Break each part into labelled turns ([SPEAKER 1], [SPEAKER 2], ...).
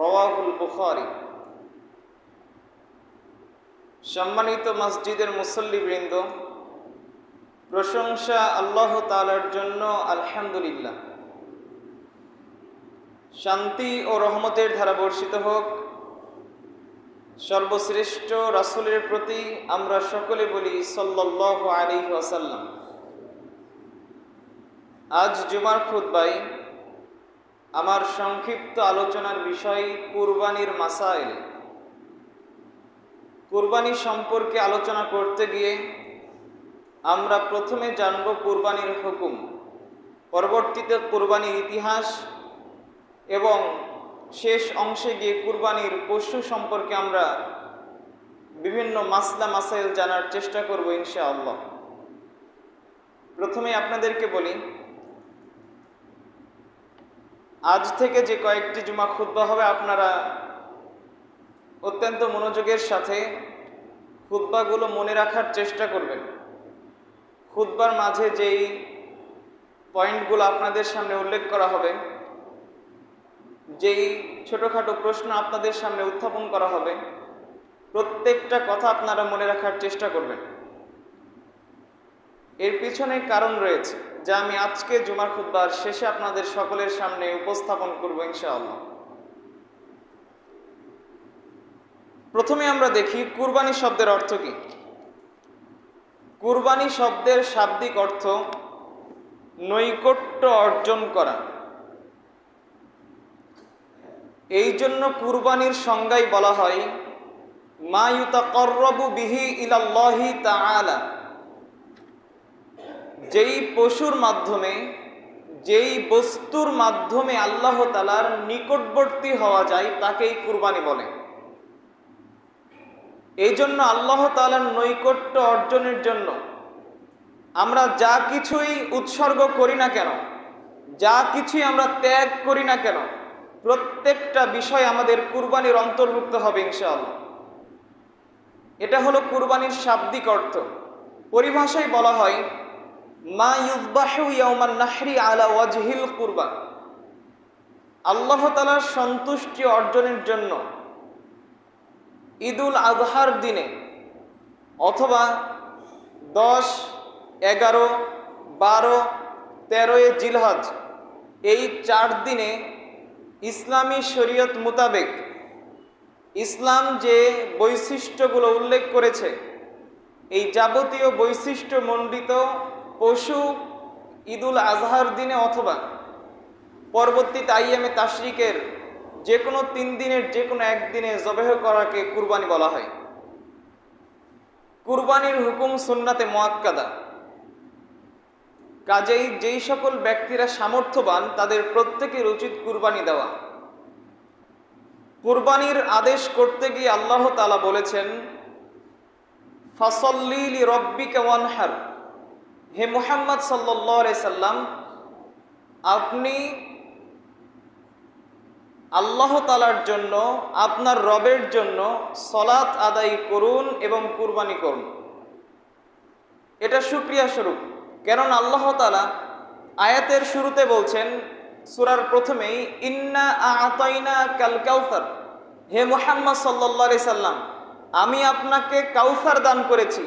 [SPEAKER 1] রাওয়াহুল বুখারী। সম্মানিত মসজিদের মুসল্লিবৃন্দ, প্রশংসা আল্লাহ তাআলার জন্য, আলহামদুলিল্লাহ। শান্তি ও রহমতের ধারা বর্ষিত হোক সর্বশ্রেষ্ঠ রাসূলের প্রতি। আমরা সকলে বলি সাল্লাল্লাহু আলাইহি ওয়াসাল্লাম। আজ জুমার খুতবায় আমার সংক্ষিপ্ত আলোচনার বিষয় কুরবানির মাসাইল। কুরবানি সম্পর্কে আলোচনা করতে গিয়ে আমরা প্রথমে জানব কুরবানির হুকুম, পরবর্তীতে কুরবানির ইতিহাস এবং শেষ অংশে গিয়ে কুরবানির পশু সম্পর্কে আমরা বিভিন্ন মাসলা মাসাইল জানার চেষ্টা করব ইনশাআল্লাহ। প্রথমে আপনাদেরকে বলি, আজ থেকে যে কয়েকটি জুমা খুতবা হবে আপনারা অত্যন্ত মনোযোগের সাথে খুতবাগুলো মনে রাখার চেষ্টা করবেন। খুতবার মাঝে যেই পয়েন্টগুলো আপনাদের সামনে উল্লেখ করা হবে, যেই ছোটোখাটো প্রশ্ন আপনাদের সামনে উত্থাপন করা হবে, প্রত্যেকটা কথা আপনারা মনে রাখার চেষ্টা করবেন। এর পিছনে কারণ রয়েছে যা আমি আজকে জুমার খুতবার শেষে আপনাদের সকলের সামনে উপস্থাপন করব ইনশাআল্লাহ। প্রথমে আমরা দেখি কুরবানি শব্দের অর্থ কি। কুরবানি শব্দের শাব্দিক অর্থ নৈকট্য অর্জন করা। এই জন্য কুরবানির সংজ্ঞায় বলা হয় মা ইউতাকাররাবু বিহি ইলাল্লাহি তাআলা। যেই পশুর মাধ্যমে, যেই বস্তুর মাধ্যমে আল্লাহ তাআলার নিকটবর্তী হওয়া যায় তাকেই কুরবানি বলে। এই জন্য আল্লাহ তাআলার নৈকট্য অর্জনের জন্য আমরা যা কিছুই উৎসর্গ করি না কেন, যা কিছুই আমরা ত্যাগ করি না কেন, প্রত্যেকটা বিষয় আমাদের কুরবানির অন্তর্ভুক্ত হবে ইনশাআল্লাহ। এটা হলো কুরবানির শাব্দিক অর্থ। পরিভাষায় বলা হয় মা ইউযবাহু ইয়াওমান নাহরি আলা ওয়াজহিল কুরবান। আল্লাহ তাআলার সন্তুষ্টি অর্জনের জন্য ঈদুল আজহার দিনে অথবা 10, 11, 12, 13 জিলহজ এই 4 দিনে ইসলামী শরীয়ত মোতাবেক ইসলাম যে বৈশিষ্ট্যগুলো উল্লেখ করেছে, এই যাবতীয় বৈশিষ্ট্যমণ্ডিত পশু ঈদুল আজহার দিনে অথবা পরবর্তীতে আইয়ামে তাশরিকের যে কোনো 3 দিনের যে কোনো একদিনে জবেহ করাকে কুরবানি বলা হয়। কুরবানির হুকুম সুন্নাতে মুআক্কাদা। কাজেই যেই সকল ব্যক্তিরা সামর্থ্যবান তাদের প্রত্যেকের উচিত কুরবানি দেওয়া। কুরবানির আদেশ করতে গিয়ে আল্লাহ তাআলা বলেছেন ফাসল্লি লিরাব্বিকা ওয়ানহার। হে মুহাম্মদ সাল্লাল্লাহু আলাইহি সাল্লাম, আপনি আল্লাহ তাআলার জন্য, আপনার রবের জন্য সালাত আদায় করুন এবং কুরবানি করুন। এটা শুকরিয়া স্বরূপ। কারণ আল্লাহ তাআলা আয়াতের শুরুতে বলছেন, সূরার প্রথমেই, ইন্না আ'তাইনা কাল কাউসার। হে মুহাম্মদ সাল্লাল্লাহু আলাইহি সাল্লাম, আমি আপনাকে কাউসার দান করেছি,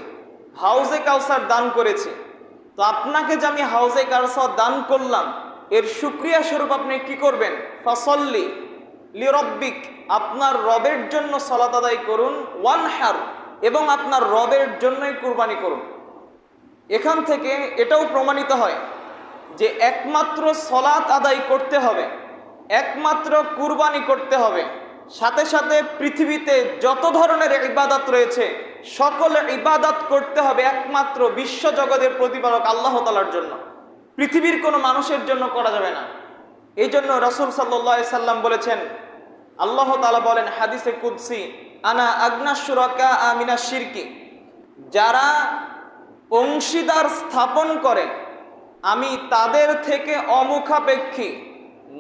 [SPEAKER 1] হাউজে কাউসার দান করেছি। তো আপনাকে যে আমি হাউজে কাউসার দান করলাম, এর শুকরিয়া স্বরূপ আপনি কি করবেন? ফাসল্লি লিরাব্বিক, আপনার রবের জন্য সালাত আদায় করুন, ওয়ানহার, এবং আপনার রবের জন্যই কুরবানি করুন। এখান থেকে এটাও প্রমাণিত হয় যে একমাত্র সালাত আদায় করতে হবে, একমাত্র কুরবানি করতে হবে, সাথে সাথে পৃথিবীতে যত ধরনের ইবাদত রয়েছে সকল ইবাদত করতে হবে একমাত্র বিশ্বজগতের প্রতিপালক আল্লাহ তাআলার জন্য। পৃথিবীর কোনো মানুষের জন্য করা যাবে না। এই জন্য রাসূল সাল্লাল্লাহু আলাইহি সাল্লাম বলেছেন, আল্লাহ তাআলা বলেন হাদিসে কুদসি, আনা আগনা শুরাকা মিনাশ শিরকি। যারা অংশীদার স্থাপন করে আমি তাদের থেকে অমুখাপেক্ষী।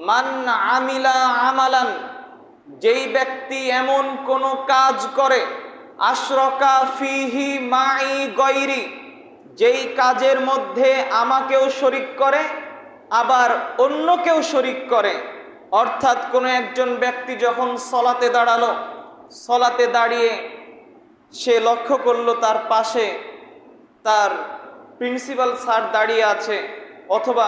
[SPEAKER 1] মান আমিলা আমালান, যেই ব্যক্তি এমন কোন কাজ করে, আশরাকা ফিহি মাই গৈরি, যেই কাজের মধ্যে আমাকেও শরীক করে আবার অন্যকেও শরীক করে, অর্থাৎ কোনো একজন ব্যক্তি যখন সলাতে দাঁড়ালো, সলাতে দাঁড়িয়ে সে লক্ষ্য করলো তার পাশে তার প্রিন্সিপাল স্যার দাঁড়িয়ে আছে অথবা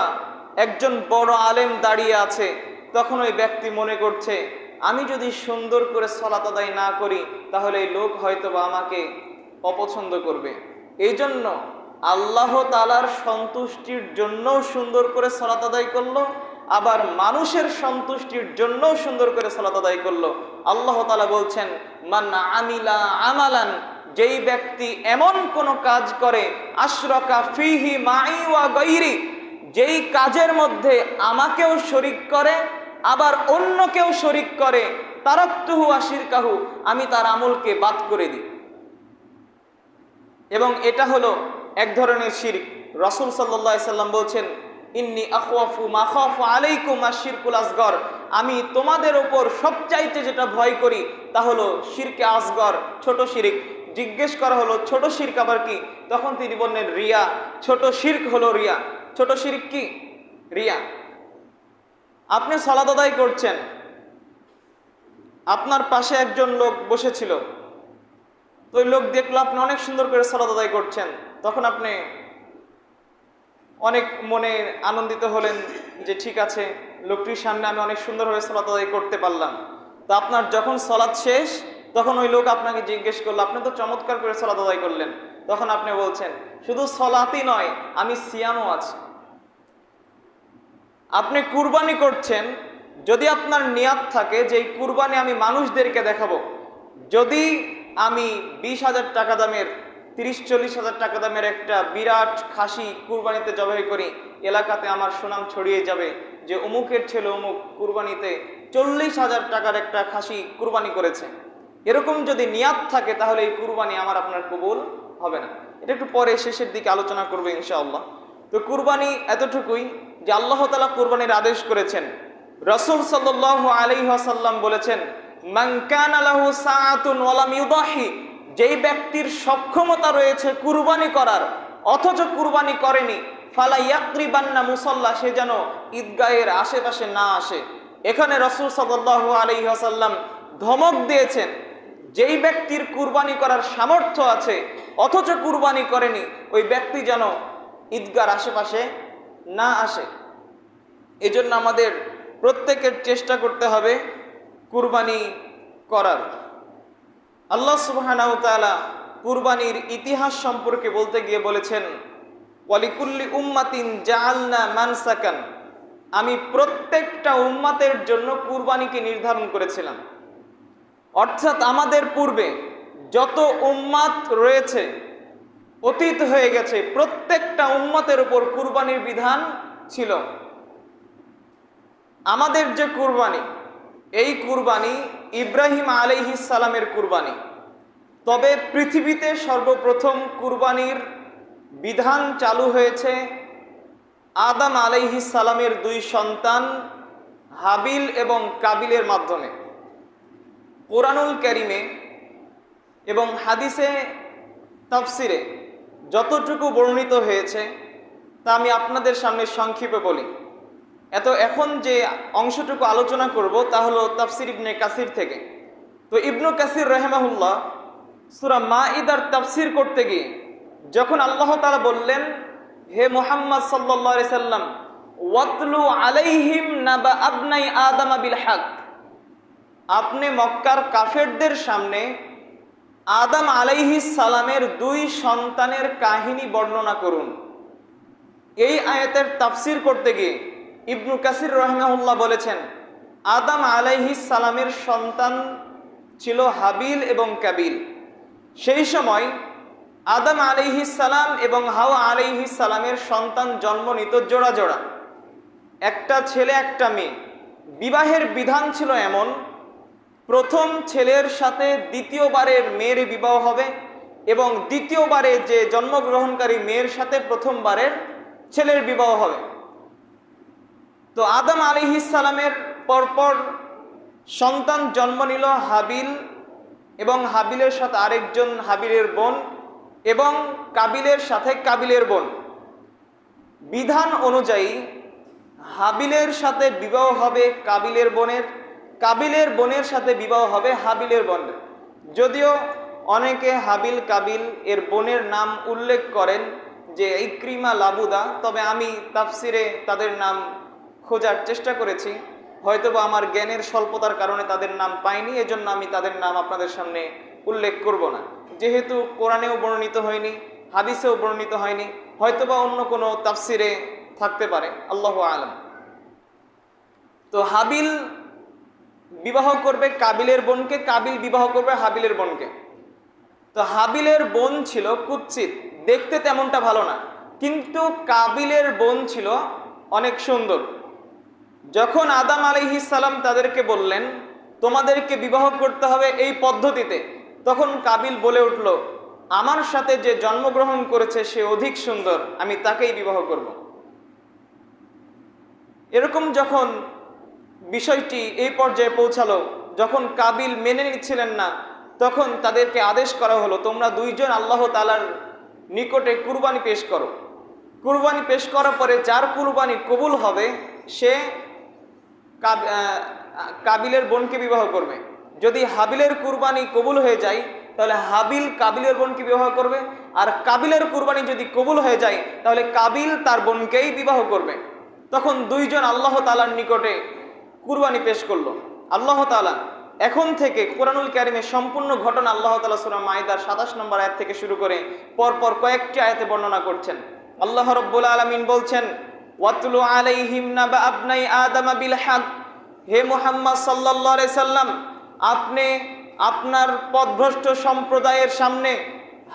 [SPEAKER 1] একজন বড় আলেম দাঁড়িয়ে আছে, তখন ওই ব্যক্তি মনে করছে আমি যদি সুন্দর করে সালাত আদায় না করি তাহলে এই লোক হয়তোবা আমাকে অপছন্দ করবে। এই জন্য আল্লাহ তাআলার সন্তুষ্টির জন্য সুন্দর করে সালাত আদায় করলো, আবার মানুষের সন্তুষ্টির জন্য সুন্দর করে সালাত আদায় করলো। আল্লাহ তাআলা বলছেন, মান আমিলা আমালান, যেই ব্যক্তি এমন কোন কাজ করে, আশরাকা ফিহি মাই ওয়া গায়রি, যেই কাজের মধ্যে আমাকেও শরীক করে আবার অন্যকেও শরীক করে, তারাকতুহু ওয়া শিরকাহু, আমি তার আমলকে বাদ করে দিই। এবং এটা হলো এক ধরনের শিরক। রাসূল সাল্লাল্লাহু আলাইহি সাল্লাম বলছেন, ইন্নী আখওয়াফু মা খাফু আলাইকুম আশ-শিরকুল আসগর, আমি তোমাদের ওপর সবচাইতে যেটা ভয় করি তা হলো শিরকে আসগর, ছোট শিরক। জিজ্ঞেস করা হলো ছোট শিরক আবার কি? তখন তিনি বললেন রিয়া। ছোট শিরক হলো রিয়া। ছোট শিরক কি? রিয়া। আপনি সালাত আদায় করছেন, আপনার পাশে একজন লোক বসেছিল, তো ওই লোক দেখলো আপনি অনেক সুন্দর করে সালাত আদায় করছেন, তখন আপনি অনেক মনে আনন্দিত হলেন যে ঠিক আছে, লোকটির সামনে আমি অনেক সুন্দরভাবে সালাত আদায় করতে পারলাম। তো আপনার যখন সালাত শেষ, তখন ওই লোক আপনাকে জিজ্ঞেস করলো আপনি তো চমৎকার করে সালাত আদায় করলেন। তখন আপনি বলছেন শুধু সালাতই নয়, আমি সিয়ামও আছি। আপনি কুরবানি করছেন, যদি আপনার নিয়াত থাকে যে এই কুরবানি আমি মানুষদেরকে দেখাবো, যদি আমি 20,000 টাকা দামের 30-40,000 টাকা দামের একটা বিরাট খাসি কুরবানিতে জবাই করি, এলাকাতে আমার সুনাম ছড়িয়ে যাবে যে অমুকের ছেলে অমুক কুরবানিতে 40,000 টাকার একটা খাসি কুরবানি করেছে, এরকম যদি নিয়াত থাকে তাহলে এই কুরবানি আমার আপনার কবুল হবে না। এটা একটু পরে শেষের দিকে আলোচনা করবে ইনশাআল্লাহ। তো কুরবানি এতটুকুই যে আল্লাহ তাআলা কুরবানির আদেশ করেছেন। রাসূল সাল্লাল্লাহু আলাইহি ওয়াসাল্লাম বলেছেন, মান কানা লাহু সাআতুন ওয়া লাম ইউদাহি, যেই ব্যক্তির সক্ষমতা রয়েছে কুরবানি করার অথচ কুরবানি করেনি, ফালা ইয়াকরিবান্না মুসাল্লা, সে যেন ঈদগাহের আশেপাশে না আসে। এখানে রাসূল সাল্লাল্লাহু আলাইহি ওয়াসাল্লাম ধমক দিয়েছেন, যেই ব্যক্তির কুরবানি করার সামর্থ্য আছে অথচ কুরবানি করেনি, ওই ব্যক্তি যেন ঈদগাহর আশেপাশে না আসে। এই জন্য আমাদের প্রত্যেকের চেষ্টা করতে হবে কুরবানি করার। আল্লাহ সুবহানাহু ওয়া তাআলা কুরবানির ইতিহাস সম্পর্কে বলতে গিয়ে বলেছেন, ওয়ালিকুল্লি উম্মাতিন জাআলনা মানসাকান, আমি প্রত্যেকটা উম্মাতের জন্য কুরবানিকে নির্ধারণ করেছিলাম। অর্থাৎ আমাদের পূর্বে যত উম্মাত রয়েছে, অতীত হয়ে গেছে, প্রত্যেকটা উম্মতের উপর কুরবানির বিধান ছিল। আমাদের যে কুরবানি, এই কুরবানি ইব্রাহিম আলাইহিস সালামের কুরবানি। তবে পৃথিবীতে সর্বপ্রথম কুরবানির বিধান চালু হয়েছে আদম আলাইহিস সালামের 2 সন্তান হাবিল এবং কাবিলের মাধ্যমে। কোরআনুল কারীমে এবং হাদিসে তাফসিরে যতটুকু বর্ণিত হয়েছে তা আমি আপনাদের সামনে সংক্ষেপে বলি। এখন যে অংশটুকু আলোচনা করব তা হলো তাফসির ইবনে কাসির থেকে। তো ইবনু কাসির রাহিমাহুল্লাহ সূরা মাঈদার তাফসির করতে গিয়ে যখন আল্লাহ তাআলা বললেন, হে মুহাম্মদ সাল্লাল্লাহু আলাইহি সাল্লাম, ওয়াতলু আলাইহিম নাবা আবনাই আদম বিল হক, আপনি মক্কার কাফেরদের সামনে আদম আলাইহিস সালামের 2 সন্তানের কাহিনী বর্ণনা করুন। এই আয়াতের তাফসির করতে গিয়ে ইবনু কাসির রাহিমাহুল্লাহ বলেছেন, আদম আলাইহিস সালামের সন্তান ছিল হাবিল এবং কাবিল। সেই সময় আদম আলাইহিস সালাম এবং হাওয়া আলাইহিস সালামের সন্তান জন্ম নিত জোড়া জোড়া, একটা ছেলে একটা মেয়ে। বিবাহের বিধান ছিল এমন, প্রথম ছেলের সাথে দ্বিতীয়বারের মেয়ের বিবাহ হবে এবং দ্বিতীয়বারে যে জন্মগ্রহণকারী মেয়ের সাথে প্রথমবারের ছেলের বিবাহ হবে। তো আদম আলাইহিস সালামের পরপর সন্তান জন্ম নিল হাবিল, এবং হাবিলের সাথে আরেকজন হাবিলের বোন, এবং কাবিলের সাথে কাবিলের বোন। বিধান অনুযায়ী হাবিলের সাথে বিবাহ হবে কাবিলের বোনের, কাবিলের বোনের সাথে বিবাহ হবে হাবিলের বোনের। যদিও অনেকে হাবিল কাবিল এর বোনের নাম উল্লেখ করেন যে ইকরিমা লাবুদা, তবে আমি তাফসিরে তাদের নাম খোঁজার চেষ্টা করেছি, হয়তোবা আমার জ্ঞানের স্বল্পতার কারণে তাদের নাম পাইনি, এজন্য আমি তাদের নাম আপনাদের সামনে উল্লেখ করব না। যেহেতু কোরআনেও বর্ণিত হয়নি, হাদিসেও বর্ণিত হয়নি, হয়তোবা অন্য কোনো তাফসিরে থাকতে পারে, আল্লাহু আলাম। তো হাবিল বিবাহ করবে কাবিলের বোনকে, কাবিল বিবাহ করবে হাবিলের বোনকে। তো হাবিলের বোন ছিল কুৎসিত, দেখতে তেমনটা ভালো না, কিন্তু কাবিলের বোন ছিল অনেক সুন্দর। যখন আদম আলাইহিস সালাম তাদেরকে বললেন তোমাদেরকে বিবাহ করতে হবে এই পদ্ধতিতে, তখন কাবিল বলে উঠল আমার সাথে যে জন্মগ্রহণ করেছে সে অধিক সুন্দর, আমি তাকেই বিবাহ করব। এরকম যখন বিষয়টি এই পর্যায়ে পৌঁছালো, যখন কাবিল মেনে নিচ্ছিলেন না, তখন তাদেরকে আদেশ করা হলো তোমরা দুইজন আল্লাহ তাআলার নিকটে কুরবানি পেশ করো। কুরবানি পেশ করার পরে যার কুরবানি কবুল হবে সে কাবিলের বোনকে বিবাহ করবে। যদি হাবিলের কুরবানি কবুল হয়ে যায় তাহলে হাবিল কাবিলের বোনকে বিবাহ করবে, আর কাবিলের কুরবানি যদি কবুল হয়ে যায় তাহলে কাবিল তার বোনকেই বিবাহ করবে। তখন দুইজন আল্লাহ তাআলার নিকটে কুরবানি পেশ করলো। আল্লাহ তাআলা এখন থেকে কোরআনুল কারীমে সম্পূর্ণ ঘটনা আল্লাহ তাআলা সূরা মাইদার 27 নম্বর আয়াত থেকে শুরু করে পরপর কয়েকটি আয়াতে বর্ণনা করছেন। আল্লাহ রাব্বুল আলামিন বলছেন ওয়াতলু আলাইহিম নাবা আবনাই আদম বিল হক, হে মুহাম্মদ সাল্লাল্লাহু আলাইহি সাল্লাম আপনি আপনার পথভ্রষ্ট সম্প্রদায়ের সামনে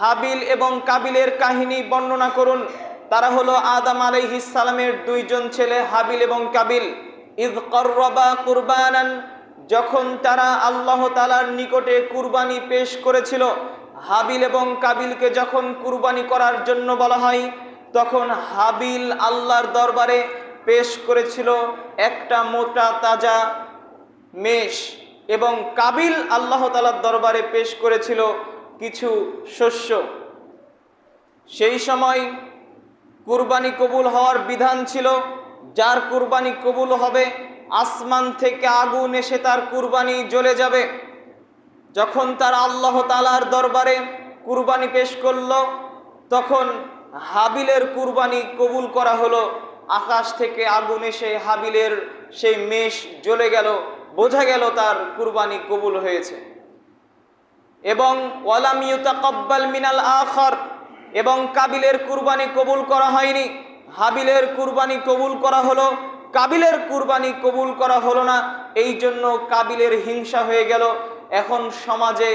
[SPEAKER 1] হাবিল এবং কাবিলের কাহিনী বর্ণনা করুন। তারা হলো আদম আলাইহিস সালামের দুইজন ছেলে হাবিল এবং কাবিল। ইয কররাবা কুরবানান, যখন তারা আল্লাহ তাআলার নিকটে কুরবানি পেশ করেছিল, হাবিল এবং কাবিলকে যখন কুরবানি করার জন্য বলা হয়, তখন হাবিল আল্লাহর দরবারে পেশ করেছিল একটা মোটা তাজা মেষ, এবং কাবিল আল্লাহ তাআলার দরবারে পেশ করেছিল কিছু শস্য। সেই সময় কুরবানি কবুল হওয়ার বিধান ছিল, যার কুরবানি কবুল হবে আসমান থেকে আগুন এসে তার কুরবানি জ্বলে যাবে। যখন তারা আল্লাহ তাআলার দরবারে কুরবানি পেশ করলো, তখন হাবিলের কুরবানি কবুল করা হলো, আকাশ থেকে আগুন এসে হাবিলের সেই মেষ জ্বলে গেল, বোঝা গেল তার কুরবানি কবুল হয়েছে। এবং ওয়ালাম ইউতাকাব্বাল মিনাল আখার, এবং কাবিলের কুরবানি কবুল করা হয়নি, হাবিলের কুরবানি কবুল করা হলো, কাবিলের কুরবানি কবুল করা হলো না। এই জন্য কাবিলের হিংসা হয়ে গেল। এখন সমাজে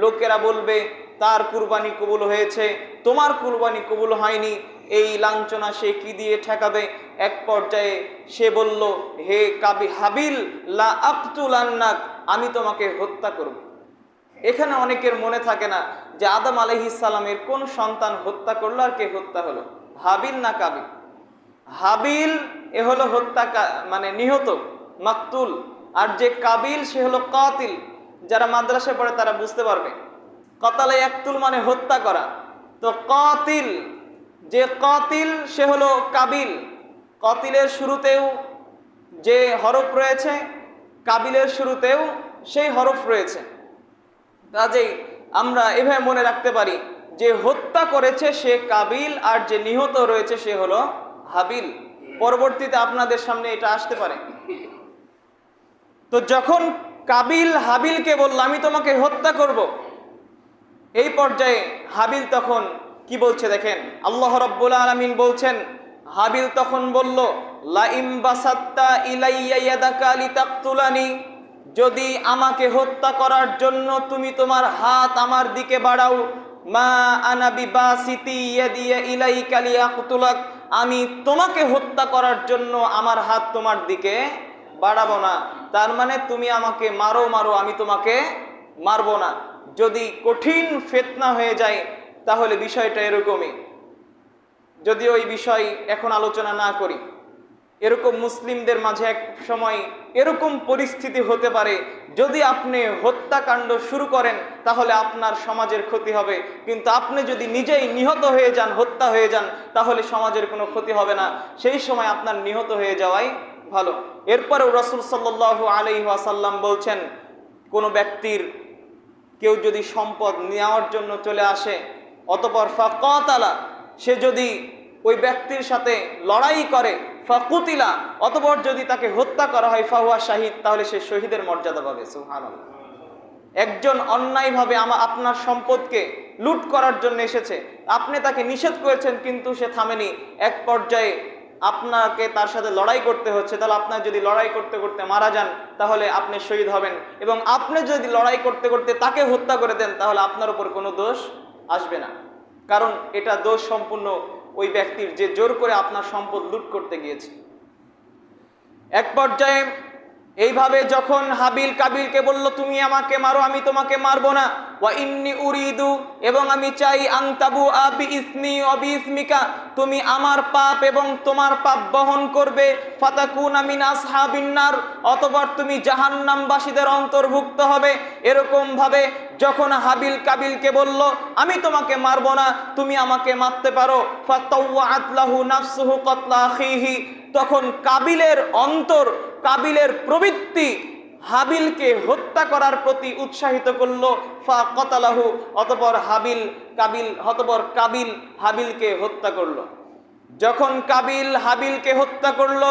[SPEAKER 1] লোকেরা বলবে তার কুরবানি কবুল হয়েছে, তোমার কুরবানি কবুল হয়নি, এই লাঞ্ছনা সে কি দিয়ে ঠেকাবে। এক পর্যায়ে সে বলল হে হাবিল লা আকতুলান্নাক, আমি তোমাকে হত্যা করব। এখানে অনেকের মনে থাকে না যে আদম আলাইহিস সালামের কোন সন্তান হত্যা করলো আর কে হত্যা হলো, হাবিল না কাবিল? হাবিল এ হলো হত্যা মানে নিহত মাকতুল, আর যে কাবিল সে হলো কাতিল। যারা মাদ্রাসায় পড়ে তারা বুঝতে পারবে, কতালে ইয়াকতুল মানে হত্যা করা। তো কাতিল, যে কাতিল সে হলো কাবিল। কাতিলের শুরুতেও যে হরফ রয়েছে, কাবিলের শুরুতেও সেই হরফ রয়েছে। কাজেই আমরা এভাবে মনে রাখতে পারি যে হত্যা করেছে সে কাবিল, আর যে নিহত রয়েছে সে হলো হাবিল। পরবর্তীতে আপনাদের সামনে এটা আসতে পারে। তো যখন কাবিল হাবিলকে বলল আমি তোমাকে হত্যা করব, এই পর্যায়ে হাবিল তখন কি বলছে দেখেন, আল্লাহ রাব্বুল আলামিন বলছেন, হাবিল তখন বলল লা ইম বাসাত্তা ইলাইয়া ইয়াদাকা লিতাকতুলানি, যদি আমাকে হত্যা করার জন্য তুমি তোমার হাত আমার দিকে বাড়াও, মা আনা বিবাসিতি ইয়াদি ইলাইকা লিয়াকতুলাক, আমি তোমাকে হত্যা করার জন্য আমার হাত তোমার দিকে বাড়াবো না। তার মানে তুমি আমাকে মারো মারো, আমি তোমাকে মারবো না। যদি কঠিন ফিতনা হয়ে যায় তাহলে বিষয়টা এরকমই, যদিও এই বিষয় এখন আলোচনা না করি। এরকম মুসলিমদের মাঝে এক সময় এরকম পরিস্থিতি হতে পারে, যদি আপনি হত্যাকাণ্ড শুরু করেন তাহলে আপনার সমাজের ক্ষতি হবে, কিন্তু আপনি যদি নিজেই নিহত হয়ে যান, হত্যা হয়ে যান, তাহলে সমাজের কোনো ক্ষতি হবে না। সেই সময় আপনার নিহত হয়ে যাওয়াই ভালো। এরপরেও রাসূল সাল্লাল্লাহু আলাইহি ওয়াসাল্লাম বলছেন, কোনো ব্যক্তির কেউ যদি সম্পদ নেওয়ার জন্য চলে আসে, অতঃপর ফাকাতালা, সে যদি ওই ব্যক্তির সাথে লড়াই করে, ফাকুতিলা, অতঃপর যদি তাকে হত্যা করা হয়, ফাহুয়া শাহিদ, তাহলে সে শহীদের মর্যাদা পাবে। সুবহানাল্লাহ। একজন অন্যায়ভাবে আপনার সম্পদকে লুট করার জন্য এসেছে, আপনি তাকে নিষেধ করেছেন কিন্তু সে থামেনি, এক পর্যায়ে আপনাকে তার সাথে লড়াই করতে হচ্ছে, তাহলে আপনার যদি লড়াই করতে করতে মারা যান তাহলে আপনি শহীদ হবেন, এবং আপনি যদি লড়াই করতে করতে তাকে হত্যা করে দেন তাহলে আপনার উপর কোনো দোষ আসবে না, কারণ এটা দোষ সম্পূর্ণ ওই ব্যক্তির, যে জোর করে আপনার সম্পদ লুট করতে গিয়েছে। এক পর্যায়ে এইভাবে যখন হাবিল কাবিলকে বলল, তুমি আমাকে মারো, আমি তোমাকে মারবো না, ওয়া ইন্নী উরিদু, এবং আমি চাই, আনতাবু আবি ইসমি অবি ইসমিকা, তুমি আমার পাপ এবং তোমার পাপ বহন করবে, ফাতাকুনা মিন আসহাবিন নার, অতঃপর তুমি জাহান্নামবাসীদের অন্তর্ভুক্ত হবে। এরকম ভাবে যখন হাবিল কাবিলকে বলল, আমি তোমাকে মারবো না, তুমি আমাকে মারতে পারো, ফাতাওয়াআত লাহু নাফসুহু কতলা আখিহি, তখন কাবিলের অন্তর, কাবিলের প্রবৃত্তি হাবিলকে হত্যা করার প্রতি উৎসাহিত করলো, ফাকাতালাহু, অতঃপর কাবিল হাবিলকে হত্যা করলো। যখন কাবিল হাবিলকে হত্যা করলো,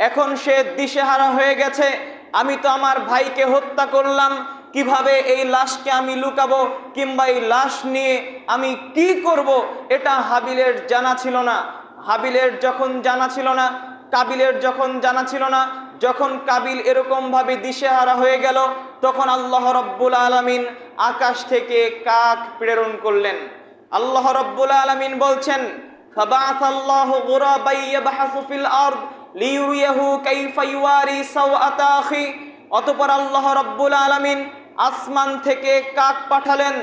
[SPEAKER 1] এখন সে দিশেহারা হয়ে গেছে, আমি তো আমার ভাইকে হত্যা করলাম, কিভাবে এই লাশকে আমি লুকাবো, কিংবা এই লাশ নিয়ে আমি কি করব, এটা হাবিলের জানা ছিল না। হাবিলের যখন জানা ছিল না, কাবিলের যখন জানা ছিল না, যখন কাবিল এরকম ভাবে দিশেহারা হয়ে গেল, তখন আল্লাহ রাব্বুল আলামিন আকাশ থেকে কাক প্রেরণ করলেন। আল্লাহ রাব্বুল আলামিন বলছেন, ফাবাআসাল্লাহু গুরাবাই ইয়াবহাসু ফিল আরদ লিইউরিয়াহু কাইফা ইওয়ারি সাওআতা আখি, অতঃপর আল্লাহ রাব্বুল আলামিন আসমান থেকে কাক পাঠালেন।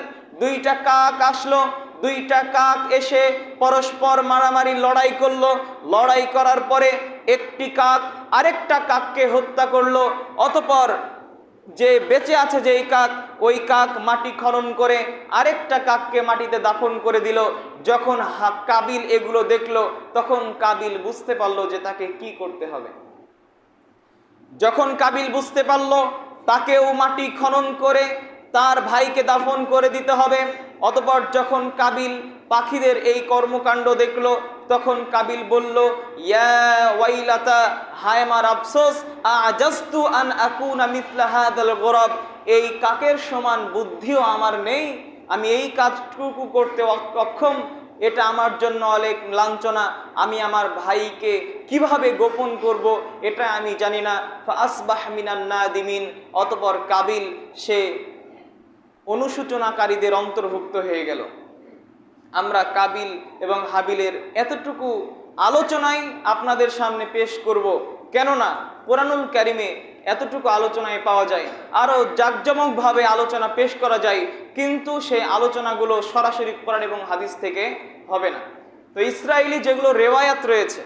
[SPEAKER 1] দুইটা কাক আসলো, দুইটা কাক এসে পরস্পর মারামারি লড়াই করলো। লড়াই করার পরে একটি কাক আরেকটা কাককে হত্যা করলো। অতঃপর যে বেঁচে আছে যেই কাক, ওই কাক মাটি খনন করে আরেকটা কাককে মাটিতে দাফন করে দিল। যখন কাবিল এগুলো দেখলো, তখন কাবিল বুঝতে পারলো যে তাকে কি করতে হবে। যখন কাবিল বুঝতে পারলো তাকেও মাটি খনন করে তার ভাইকে দাফন করে দিতে হবে, অতঃপর যখন কাবিল পাখিদের এই কর্মকাণ্ড দেখলো, তখন কাবিল বলল, ইয়া ওয়াইলাতা, হায় আমার আফসোস, আজাস্তু আন আকুনা মিথলা হাদাল গুরাব, এই কাকের সমান বুদ্ধিও আমার নেই, আমি এই কাজটুকু করতে অক্ষম, এটা আমার জন্য অনেক লাঞ্ছনা, আমি আমার ভাইকে কিভাবে গোপন করব এটা আমি জানি না। ফাসবাহ মিনান নাদিমিন, অতঃপর কাবিল সে অনুশোচনাকারীদের অন্তর্ভুক্ত হয়ে গেল। আমরা কাবিল এবং হাবিলের এতটুকু আলোচনাই আপনাদের সামনে পেশ করব, কেননা কোরআনুল কারিমে এতটুকু আলোচনায় পাওয়া যায়, আরও জাঁকজমকভাবে আলোচনা পেশ করা যায়, কিন্তু সেই আলোচনাগুলো সরাসরি কোরআন এবং হাদিস থেকে হবে না। তো ইসরায়েলি যেগুলো রেওয়ায়াত রয়েছে,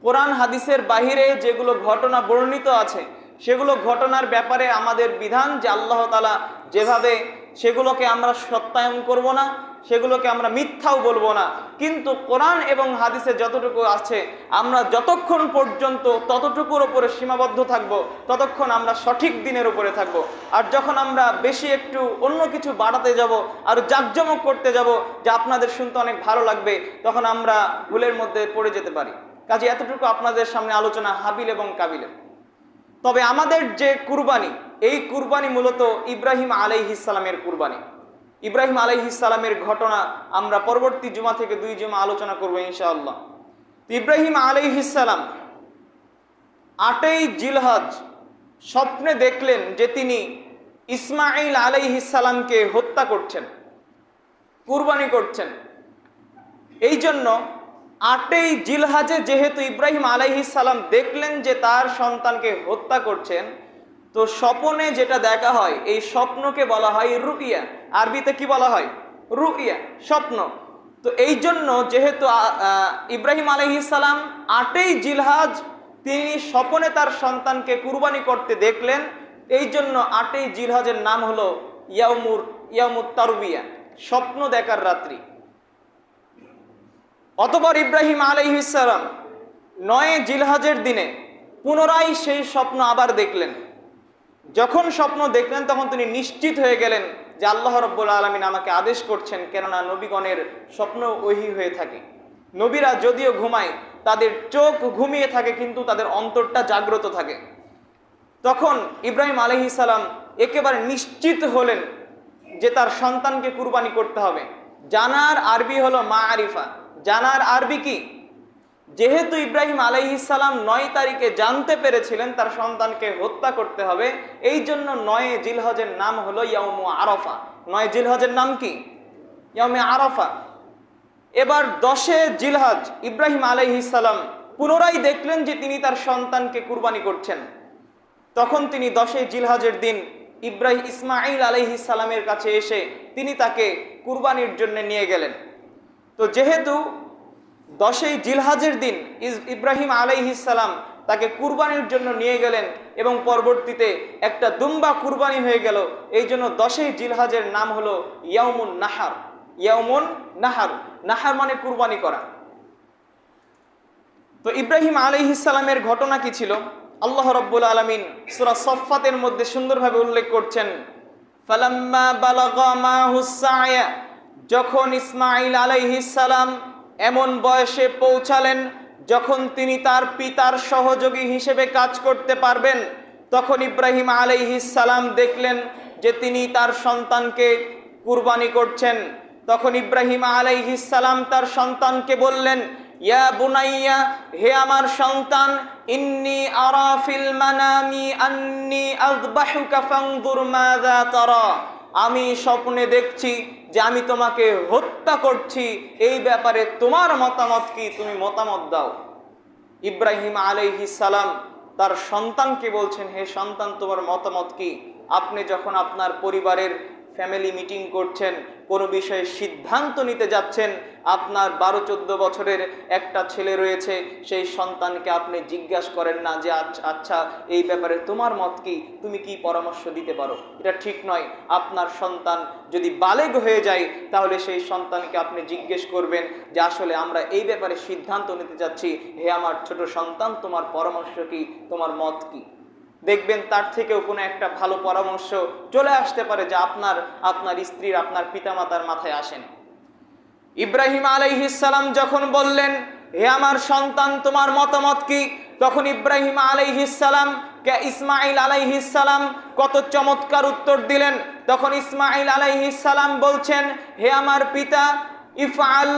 [SPEAKER 1] কোরআন হাদিসের বাহিরে যেগুলো ঘটনা বর্ণিত আছে, সেগুলো ঘটনার ব্যাপারে আমাদের বিধান যে আল্লাহ তাআলা যেভাবে, সেগুলোকে আমরা সত্যায়ন করব না, সেগুলোকে আমরা মিথ্যাও বলবো না, কিন্তু কোরআন এবং হাদিসে যতটুকু আছে আমরা যতক্ষণ পর্যন্ত ততটুকুর উপরে সীমাবদ্ধ থাকব, ততক্ষণ আমরা সঠিক দিনের উপরে থাকব। আর যখন আমরা বেশি একটু অন্য কিছু বাড়াতে যাব আর জাঁকজমক করতে যাব যে আপনাদের শুনতে অনেক ভালো লাগবে, তখন আমরা ভুলের মধ্যে পড়ে যেতে পারি। কাজে এতটুকু আপনাদের সামনে আলোচনা হাবিল এবং কাবিলের। তবে আমাদের যে কুরবানি, এই কুরবানি মূলত ইব্রাহিম আলাইহিস সালামের কুরবানি। ইব্রাহিম আলাইহিস সালামের ঘটনা আমরা পরবর্তী জুমা থেকে 2 জুমা আলোচনা করব ইনশাআল্লাহ। ইব্রাহিম আলাইহিস সালাম 8ই জিলহজ স্বপ্নে দেখলেন যে তিনি ইসমাঈল আলাইহিস সালামকে হত্যা করছেন, কুরবানি করছেন। এই জন্য 8ই জিলহজে যেহেতু ইব্রাহিম আলাইহিস সালাম দেখলেন যে তার সন্তানকে হত্যা করছেন, তো স্বপ্নে যেটা দেখা হয় এই স্বপ্নকে বলা হয় রুইয়া। আরবিতে কি বলা হয়? রুইয়া, স্বপ্ন। তো এই জন্য যেহেতু ইব্রাহিম আলাইহিস সালাম 8ই জিলহজ তিনি স্বপনে তার সন্তানকে কুরবানি করতে দেখলেন। এই জন্য 8ই জিলহজের নাম হলো ইয়ামুত তারবিয়া, স্বপ্ন দেখার রাত্রি। অতঃপর ইব্রাহিম আলাইহিস সালাম 9 জিলহজের দিনে পুনরায় সেই স্বপ্ন আবার দেখলেন। যখন স্বপ্ন দেখলেন তখন তিনি নিশ্চিত হয়ে গেলেন যে আল্লাহ রাব্বুল আলামিন আমাকে আদেশ করছেন, কেননা নবীগণের স্বপ্ন ওহী হয়ে থাকে। নবীরা যদিও ঘুমায়, তাদের চোখ ঘুমিয়ে থাকে কিন্তু তাদের অন্তরটা জাগ্রত থাকে। তখন ইব্রাহিম আলাইহিস সালাম একেবারে নিশ্চিত হলেন যে তার সন্তানকে কুরবানি করতে হবে। জানার আরবি হলো মাআরিফা। জানার আরবি কি? যেহেতু ইব্রাহিম আলাইহিস সালাম 9 তারিখে জানতে পেরেছিলেন তার সন্তানকে হত্যা করতে হবে, এই জন্য 9 জিলহজের নাম হলো ইয়াউমু আরাফা। 9 জিলহজের নাম কি? ইয়াউমে আরাফা। এবার 10 জিলহজ ইব্রাহিম আলাইহিস সালাম পুনরায় দেখলেন যে তিনি তার সন্তানকে কুরবানি করছেন। তখন তিনি 10 জিলহজের দিন ইসমাঈল আলাইহিস সালামের কাছে এসে তিনি তাকে কুরবানির জন্য নিয়ে গেলেন। তো যেহেতু 10 জিলহজের দিন ইব্রাহিম আলাইহিস সালাম তাকে কুরবানির জন্য নিয়ে গেলেন এবং পরবর্তীতে একটা দুম্বা কুরবানি হয়ে গেল, এই জন্য 10 জিলহজের নাম হলো ইয়াউমুন নাহার। ইয়াউমুন নাহার, নাহার মানে কুরবানি করা। তো ইব্রাহিম আলাইহিস সালামের ঘটনা কি ছিল? আল্লাহ রাব্বুল আলামিন সূরা সফফাতের মধ্যে সুন্দরভাবে উল্লেখ করছেন, ফালাম্মা বালাগা মাহুস সায়া, যখন ইসমাঈল আলাইহিস সালাম এমন বয়সে পৌঁছালেন যখন তিনি তার পিতার সহযোগী হিসেবে কাজ করতে পারবেন, তখন ইব্রাহিম আলাইহিস সালাম দেখলেন যে তিনি তার সন্তানকে কুরবানি করছেন। তখন ইব্রাহিম আলাইহিস সালাম তার সন্তানকে বললেন, ইয়া বুনাইয়া, হে আমার সন্তান, ইন্নী আরা ফিল মানামি আন্নী আযবাহুকা ফানজুর মাযা তারা, আমি স্বপ্নে দেখছি যে আমি তোমাকে হত্যা করছি, এই ব্যাপারে তোমার মতামত কি? তুমি মতামত দাও। ইব্রাহিম আলাইহিস সালাম তার সন্তানকে বলছেন, হে সন্তান, তোমার মতামত কি? আপনি যখন আপনার পরিবারের ফ্যামিলি মিটিং করছেন, কোনো বিষয়ে সিদ্ধান্ত নিতে যাচ্ছেন, আপনার 12-14 বছরের একটা ছেলে রয়েছে, সেই সন্তানকে আপনি জিজ্ঞাসা করেন না যে আচ্ছা এই ব্যাপারে তোমার মত কি, তুমি কি পরামর্শ দিতে পারো? এটা ঠিক নয়। আপনার সন্তান যদি বালেগ হয়ে যায় তাহলে সেই সন্তানকে আপনি জিজ্ঞেস করবেন যে আসলে আমরা এই ব্যাপারে সিদ্ধান্ত নিতে যাচ্ছি, হে আমার ছোট সন্তান, তোমার পরামর্শ কি, তোমার মত কি? দেখবেন তার থেকেও কোনো একটা ভালো পরামর্শ চলে আসতে পারে যা আপনার স্ত্রীর, আপনার পিতামাতার মাথায় আসেন। ইব্রাহিম আলাইহিস সালাম যখন বললেন, হে আমার সন্তান, তোমার মতামত কি, তখন ইব্রাহিম আলাইহিস সালাম ইসমাঈল আলাইহিস সালাম কত চমৎকার উত্তর দিলেন। তখন ইসমাঈল আলাইহিস সালাম বলছেন, হে আমার পিতা, ইফআল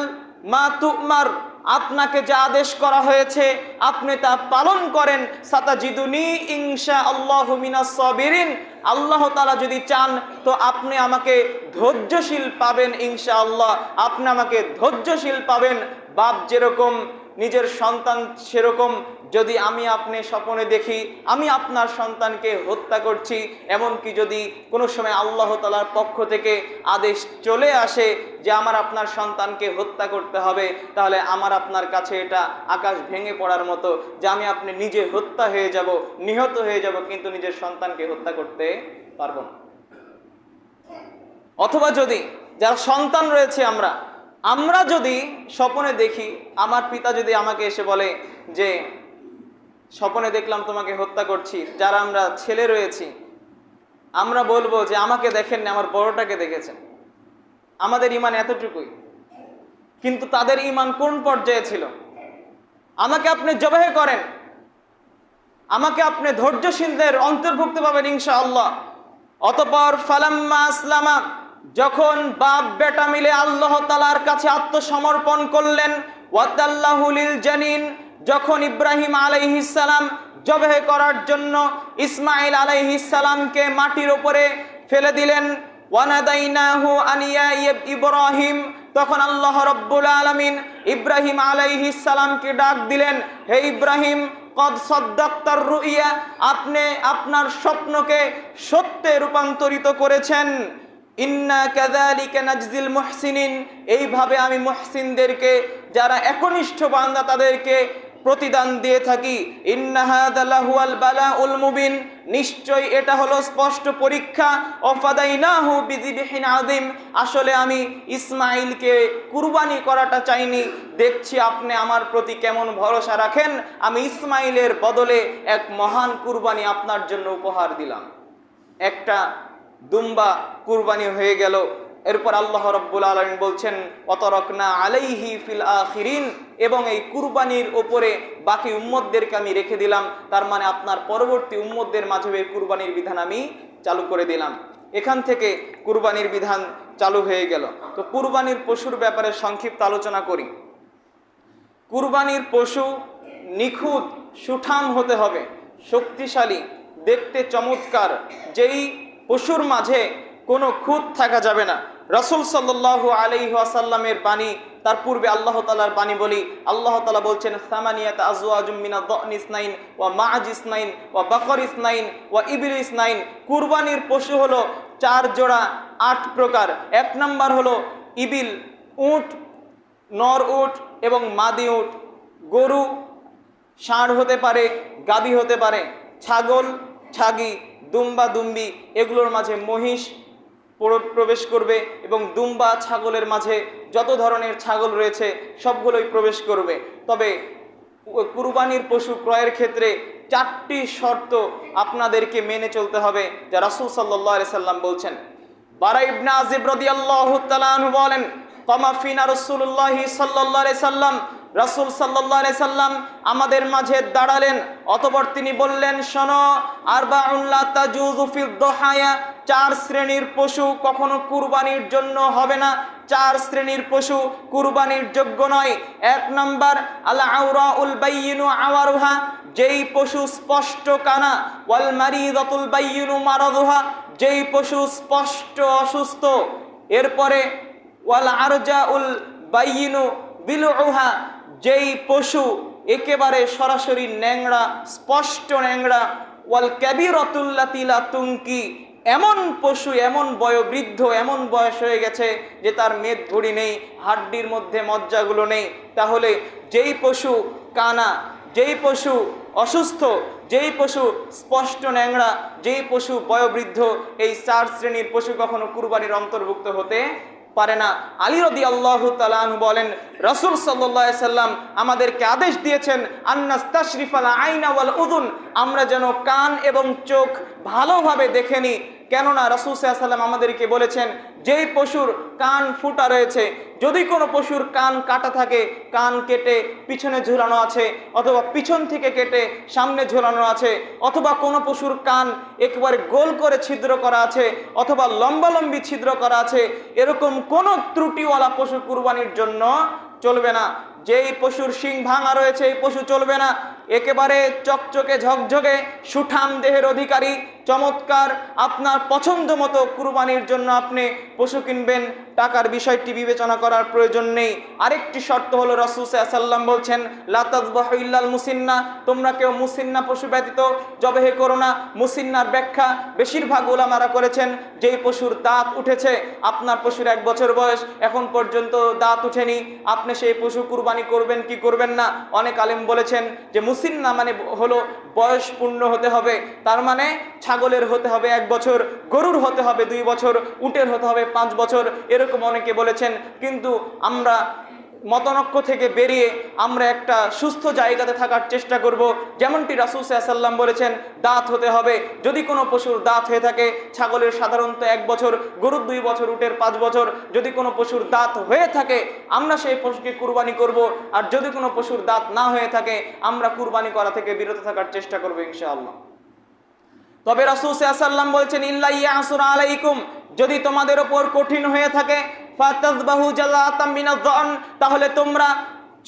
[SPEAKER 1] মা তুমার, আপনাকে যা আদেশ করা হয়েছে আপনি তা পালন করেন। সাতাজিদুনি ইনশাআল্লাহু মিনাস সাবিরিন, আল্লাহ তাআলা যদি চান তো আপনি আমাকে ধৈর্যশীল পাবেন, ইনশাআল্লাহ আপনি আমাকে ধৈর্যশীল পাবেন। বাপ যেরকম নিজের সন্তান সেরকম, যদি আপনি স্বপ্নে দেখি আমি আপনার সন্তানকে হত্যা করছি, এমনকি যদি কোনো সময় আল্লাহ তাআলার পক্ষ থেকে আদেশ চলে আসে যে আপনার সন্তানকে হত্যা করতে হবে, তাহলে আপনার কাছে এটা আকাশ ভেঙে পড়ার মতো যে আপনি নিজে হত্যা হয়ে যাব, নিহত হয়ে যাব, কিন্তু নিজের সন্তানকে হত্যা করতে পারবো না। অথবা যদি যারা সন্তান রয়েছে আমরা যদি স্বপ্নে দেখি, আমার পিতা যদি আমাকে এসে বলে যে স্বপ্নে দেখলাম তোমাকে হত্যা করছি, যারা আমরা ছেলে রয়েছি আমরা বলবো যে আমাকে দেখেননি, আমার বড়টাকে দেখেছেন। আমাদের ঈমান এতটুকুই, কিন্তু তাদের ঈমান কোন পর্যায়ে ছিল? আমাকে আপনি জবাহ করেন, আমাকে আপনি ধৈর্যশীলদের অন্তর্ভুক্ত পাবেন ইনশাআল্লাহ। অতঃপর ফালাম্মা আসলামা, যখন বাপ বেটা মিলে আল্লাহ তাআলার কাছে আত্মসমর্পণ করলেন, ওয়াতাল্লাহু লিল জানিন, যখন ইব্রাহিম আলাইহিস সালাম জবাহ করার জন্য ইসমাঈল আলাইহিস সালামকে মাটির উপরে ফেলে দিলেন, ওয়ানাদাইনাহু আনিয়া ইব্রাহিম, তখন আল্লাহ রাব্বুল আলামিন ইব্রাহিম আলাইহিস সালামকে ডাক দিলেন, হে ইব্রাহিম, কদ সাদ্দাক্তার রুইয়া, আপনি আপনার স্বপ্নকে সত্যে রূপান্তরিত করেছেন। ইন্না কাযালিকা নাজজিল মুহসিনিন, এইভাবে আমি মুহসিনদেরকে, যারা একনিষ্ঠ বান্দা, তাদেরকে প্রতিদান দিয়ে থাকি। ইন্না হাযা লাহুয়াল বালাউল মুবিন, নিশ্চয় এটা হলো স্পষ্ট পরীক্ষা। ওয়াফাদাইনাহু বিযিবহিন আযীম, আসলে আমি ইসমাঈলকে কুরবানি করাটা চাইনি, দেখছি আপনি আমার প্রতি কেমন ভরসা রাখেন, আমি ইসমাঈলের বদলে এক মহান কুরবানি আপনার জন্য উপহার দিলাম। একটা দুম্বা কুরবানি হয়ে গেল। এরপর আল্লাহ রাব্বুল আলামিন বলছেন ওয়াতারাকনা আলাইহি ফিল আখিরিন, এবং এই কুরবানির ওপরে বাকি উম্মতদেরকে আমি রেখে দিলাম। তার মানে আপনার পরবর্তী উম্মতদের মাঝে এই কুরবানির বিধান আমি চালু করে দিলাম। এখান থেকে কুরবানির বিধান চালু হয়ে গেল। তো কুরবানির পশুর ব্যাপারে সংক্ষিপ্ত আলোচনা করি। কুরবানির পশু নিখুঁত সুঠাম হতে হবে, শক্তিশালী, দেখতে চমৎকার, যেই পশুর মাঝে কোনো খুঁত থাকা যাবে না। রাসূল সাল্লাল্লাহু আলাইহি ওয়াসাল্লামের বাণী, তার পূর্বে আল্লাহ তাআলার বাণী বলি। আল্লাহ তাআলা বলছেন সামানিয়াতা আজওয়াজুম মিনাদ দা'নি ইসনাইন ওয়া মা'জ ইসনাইন ওয়া বাকর ইসনাইন ওয়া ইবিল ইসনাইন। কুরবানির পশু হলো 4 জোড়া 8 প্রকার। 1 নাম্বার হলো ইবিল, উট, নর উট এবং মাদি উট। গরু ষাঁড় হতে পারে, গাভী হতে পারে, ছাগল, ছাগি, দুম্বা, দুম্বি, এগুলোর মাঝে মহিষ প্রবেশ করবে, এবং দুম্বা ছাগলের মাঝে যত ধরনের ছাগল রয়েছে সবগুলোই প্রবেশ করবে। তবে কুরবানির পশু ক্রয়ের ক্ষেত্রে 4টি শর্ত আপনাদেরকে মেনে চলতে হবে, যা রাসূল সাল্লাল্লাহু আলাইহি সাল্লাম বলছেন। বারা ইবনে আযিব রাদিয়াল্লাহু তাআলা আনহু বলেন কামা ফিনা রাসূলুল্লাহি সাল্লাল্লাহু আলাইহি সাল্লাম, রাসূল সাল্লাল্লাহু আলাইহি সাল্লাম আমাদের মাঝে দাঁড়ালেন। অতঃপর তিনি বললেন, শোনো, আরবাউন লা তাজুযু ফিদ দুহায়া, 4 শ্রেণীর পশু কখনো কুরবানির জন্য হবে না। 4 শ্রেণীর পশু কুরবানির যোগ্য নয়। 1 নাম্বার আল আওরাউল বাইয়িনু আওয়ারুহা, যেই পশু স্পষ্ট কানা, ওয়াল মারিদাতুল বাইয়িনু মারাদুহা, যেই পশু স্পষ্ট অসুস্থ। এরপরে ওয়াল আরজাউল বাইয়িনু বিলউহা, যেই পশু একেবারে সরাসরি ন্যাংরা, স্পষ্ট ন্যাংরা। ওয়াল কাবীরাতুল্লাতী লা তুনকি, এমন পশু, এমন বয়োবৃদ্ধ, এমন বয়স হয়ে গেছে যে তার মেদ ভুঁড়ি নেই, হাড্ডির মধ্যে মজ্জাগুলো নেই। তাহলে যেই পশু কানা, যেই পশু অসুস্থ, যেই পশু স্পষ্ট ন্যাংরা, যেই পশু বয়োবৃদ্ধ, এই 4 শ্রেণীর পশু কখনো কুরবানির অন্তর্ভুক্ত হতে পারে না। আলী রাদিয়াল্লাহু তাআলা আনহু বলেন রাসূল সাল্লাল্লাহু আলাইহি সাল্লাম আমাদেরকে আদেশ দিয়েছেন আন্নাস্তাশরিফাল আইনা ওয়াল উযুন, আমরা যেন কান এবং চোখ ভালোভাবে দেখে নিই। কেননা রাসূল সাল্লাল্লাহু আলাইহি সাল্লাম আমাদেরকে বলেছেন যেই পশুর কান ফুটা রয়েছে, যদি কোনো পশুর কান কাটা থাকে, কান কেটে পিছনে ঝুলানো আছে, অথবা পিছন থেকে কেটে সামনে ঝুলানো আছে, অথবা কোনো পশুর কান একেবারে গোল করে ছিদ্র করা আছে, অথবা লম্বালম্বি ছিদ্র করা আছে, এরকম কোনো ত্রুটিওয়ালা পশু কুরবানির জন্য চলবে না। যেই পশুর শিং ভাঙা রয়েছে এই পশু চলবে না। একেবারে চকচকে ঝকঝকে সুঠাম দেহের অধিকারী, চমৎকার, আপনার পছন্দ মতো কুরবানির জন্য আপনি পশু কিনবেন, টাকার বিষয়টি বিবেচনা করার প্রয়োজন নেই। আরেকটি শর্ত হলো রাসূল সাল্লাল্লাহু আলাইহি ওয়াসাল্লাম বলছেন লা তাযবাহু ইল্লাল মুসিন্না, তোমরা কেউ মুসিন্না পশু ব্যতীত জবাহে করো না। মুসিন্নার ব্যাখ্যা বেশিরভাগ উলামারা করেছেন যেই পশুর দাঁত উঠেছে, আপনার পশুর 1 বছর বয়স, এখন পর্যন্ত দাঁত উঠেনি, আপনি সেই পশু কুরবানি করবেন কি করবেন না। অনেক আলেম বলেছেন যে মুসিন্না মানে হলো বয়স পূর্ণ হতে হবে, তার মানে ছাগলের হতে হবে 1 বছর, গরুর হতে হবে 2 বছর, উটের হতে হবে 5 বছর, এরকম অনেকে বলেছেন। কিন্তু আমরা মতনৈক্য থেকে বেরিয়ে আমরা একটা সুস্থ জায়গাতে থাকার চেষ্টা করব। যেমনটি রাসূল সাল্লাল্লাহু আলাইহি ওয়াসাল্লাম বলেছেন দাঁত হতে হবে। যদি কোনো পশুর দাঁত হয়ে থাকে, ছাগলের সাধারণত 1 বছর, গরুর 2 বছর, উটের 5 বছর, যদি কোনো পশুর দাঁত হয়ে থাকে আমরা সেই পশুকে কুরবানি করব। আর যদি কোনো পশুর দাঁত না হয়ে থাকে আমরা কুরবানি করা থেকে বিরত থাকার চেষ্টা করব ইনশাআল্লাহ। তবে রাসূল সাল্লাল্লাহু আলাইহি ওয়াসাল্লাম বলেছেন ইল্লা ইয়াসুর আলাইকুম, যদি তোমাদের উপর কঠিন হয়ে থাকে ফাতাযবাহু জাযাতাম মিনাদ যান, তাহলে তোমরা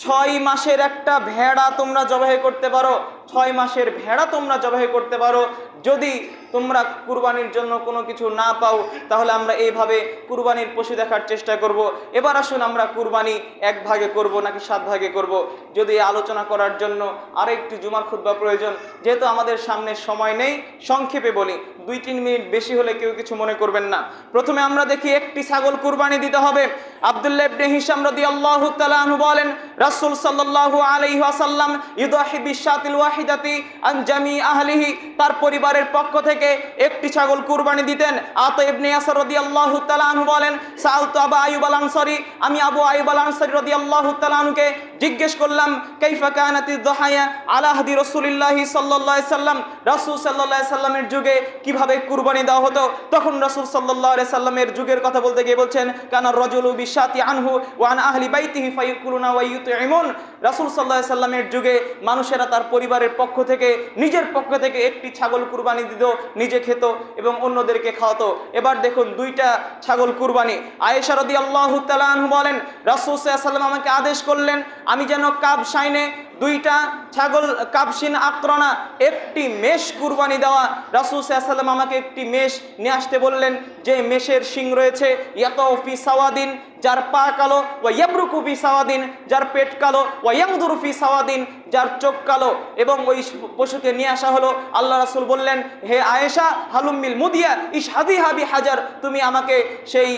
[SPEAKER 1] 6 মাসের একটা ভেড়া তোমরা জবাই করতে পারো, 6 মাসের ভেড়া তোমরা জবাই করতে পারো। যদি তোমরা কুরবানির জন্য কোনো কিছু না পাও, তাহলে আমরা এইভাবে কুরবানির পশু দেখার চেষ্টা করব। এবার আসুন আমরা কুরবানি 1 ভাগে করব নাকি 7 ভাগে করব, যদি আলোচনা করার জন্য আরেকটি জুমার খুতবা প্রয়োজন। যেহেতু আমাদের সামনে সময় নেই, সংক্ষেপে বলি, 2-3 মিনিট বেশি হলে কেউ কিছু মনে করবেন না। প্রথমে আমরা দেখি একটি ছাগল কুরবানি দিতে হবে। আব্দুল্লাহ ইবনে হিশাম রাদিয়াল্লাহু তাআলা আনহু বলেন, রাসূল সাল্লাল্লাহু আলাইহি ওয়াসাল্লাম ইউদাহি বিশাতিল ওয়াহিদাতি আন জামি আহলিহি, তার পরিবারের পক্ষ থেকে একটি ছাগল কুরবানি দিতেন। আতা ইবনে ইয়াসার রাদিয়াল্লাহু তাআলা আনহু বলেন, সাআলতু আবু আইয়ুব আল আনসারী, আমি আবু আইয়ুব আল আনসারী রাদিয়াল্লাহু তাআলা আনহুকে জিজ্ঞেস করলাম, কাইফা কানাতিদ দুহায়া আলা হাদি রাসূলিল্লাহি সাল্লাল্লাহু আলাইহি সাল্লাম, রাসূল সাল্লাল্লাহু আলাইহি সাল্লামের যুগে কিভাবে কুরবানি দেওয়া হতো। তখন রাসূল সাল্লাল্লাহু আলাইহি সাল্লামের যুগের কথা বলতে গিয়ে বলছেন, কানা রাজুলু বিশাতি আনহু ওয়া আন আহলি বাইতিহি ফায়াকুলুনা ওয়া ইউতঈমুন, রাসূল সাল্লাল্লাহু আলাইহি সাল্লামের যুগে মানুষেরা তার পরিবারের পক্ষ থেকে, নিজের পক্ষ থেকে একটি ছাগল কুরবানি দিত, নিজে খেত এবং অন্যদেরকে খাওয়াতো। এবার দেখুন 2টা ছাগল কুরবানি। আয়েশা রাদিয়াল্লাহু তাআলা আনহা বলেন, রাসূল সাল্লাল্লাহু আলাইহি সাল্লাম আমাকে আদেশ করলেন আমি যেন কাবশাইনে 2টা ছাগল, কাবশিন আকরনা, একটি মেষ কুরবানি দেওয়া। রাসূল সাল্লাল্লাহু আলাইহি সাল্লাম আমাকে একটি মেষ নিয়ে আসতে বললেন, যে মেষের শিং রয়েছে ইয়াতাউ ফি সাওয়াদিন, যার পা কালো, ওয়া ইয়াবরুকু ফি সাওয়াদিন, যার পেট কালো, ওয়া ইয়ামদুরু ফি সাওয়াদিন, যার চোখ কালো। এবং ওই পশুকে নিয়ে আসা হলো। আল্লাহ রাসূল বললেন, হে আয়েশা, হালুমিল মুদিয়া ইশহাদিহা বিহাজার, তুমি আমাকে সেই